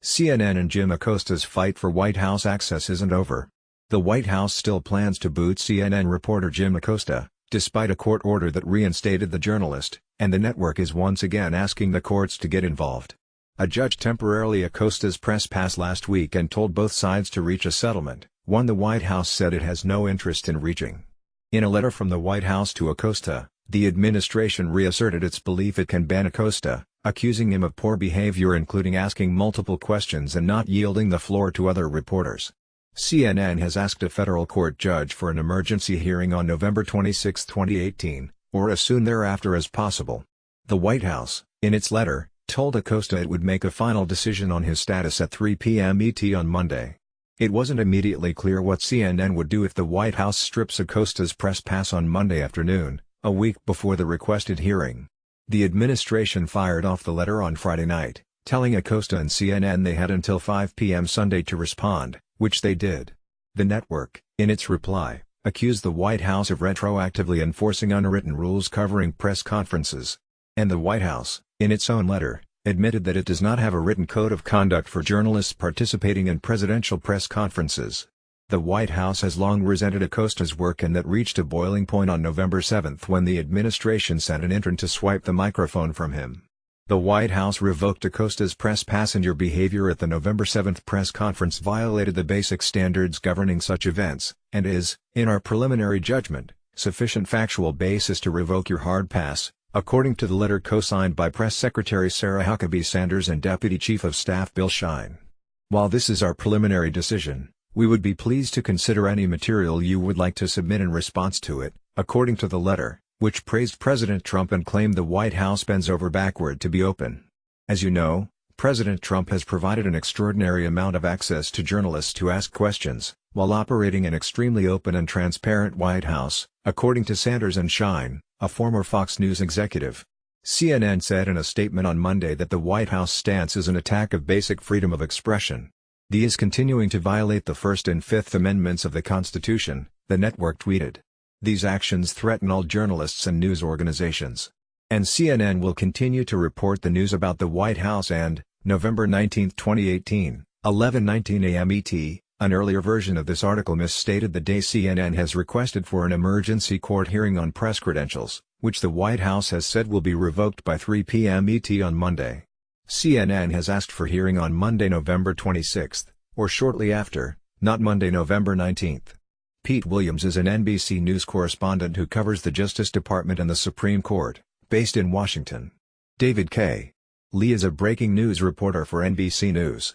CNN and Jim Acosta's fight for White House access isn't over. The White House still plans to boot CNN reporter Jim Acosta, despite a court order that reinstated the journalist, and the network is once again asking the courts to get involved. A judge temporarily Acosta's press pass last week and told both sides to reach a settlement, one the White House said it has no interest in reaching. In a letter from the White House to Acosta, the administration reasserted its belief it can ban Acosta, accusing him of poor behavior including asking multiple questions and not yielding the floor to other reporters. CNN has asked a federal court judge for an emergency hearing on November 26, 2018, or as soon thereafter as possible. The White House, in its letter, told Acosta it would make a final decision on his status at 3 p.m. ET on Monday. It wasn't immediately clear what CNN would do if the White House strips Acosta's press pass on Monday afternoon, a week before the requested hearing. The administration fired off the letter on Friday night, telling Acosta and CNN they had until 5 p.m. Sunday to respond, which they did. The network, in its reply, accused the White House of retroactively enforcing unwritten rules covering press conferences. And the White House, in its own letter, admitted that it does not have a written code of conduct for journalists participating in presidential press conferences. The White House has long resented Acosta's work and that reached a boiling point on November 7 when the administration sent an intern to swipe the microphone from him. The White House revoked Acosta's press passenger behavior at the November 7 press conference violated the basic standards governing such events, and is, in our preliminary judgment, sufficient factual basis to revoke your hard pass, according to the letter co-signed by Press Secretary Sarah Huckabee Sanders and Deputy Chief of Staff Bill Shine. While this is our preliminary decision, we would be pleased to consider any material you would like to submit in response to it, according to the letter, which praised President Trump and claimed the White House bends over backward to be open. As you know, President Trump has provided an extraordinary amount of access to journalists to ask questions, while operating an extremely open and transparent White House, according to Sanders and Shine, a former Fox News executive. CNN said in a statement on Monday that the White House stance is an attack of basic freedom of expression. "The is continuing to violate the First and Fifth Amendments of the Constitution," the network tweeted. "These actions threaten all journalists and news organizations. And CNN will continue to report the news about the White House and, November 19, 2018, 11:19 a.m. ET, an earlier version of this article misstated the day CNN has requested for an emergency court hearing on press credentials, which the White House has said will be revoked by 3 p.m. ET on Monday. CNN has asked for hearing on Monday, November 26, or shortly after, not Monday, November 19. Pete Williams is an NBC News correspondent who covers the Justice Department and the Supreme Court, based in Washington. David K. Lee is a breaking news reporter for NBC News.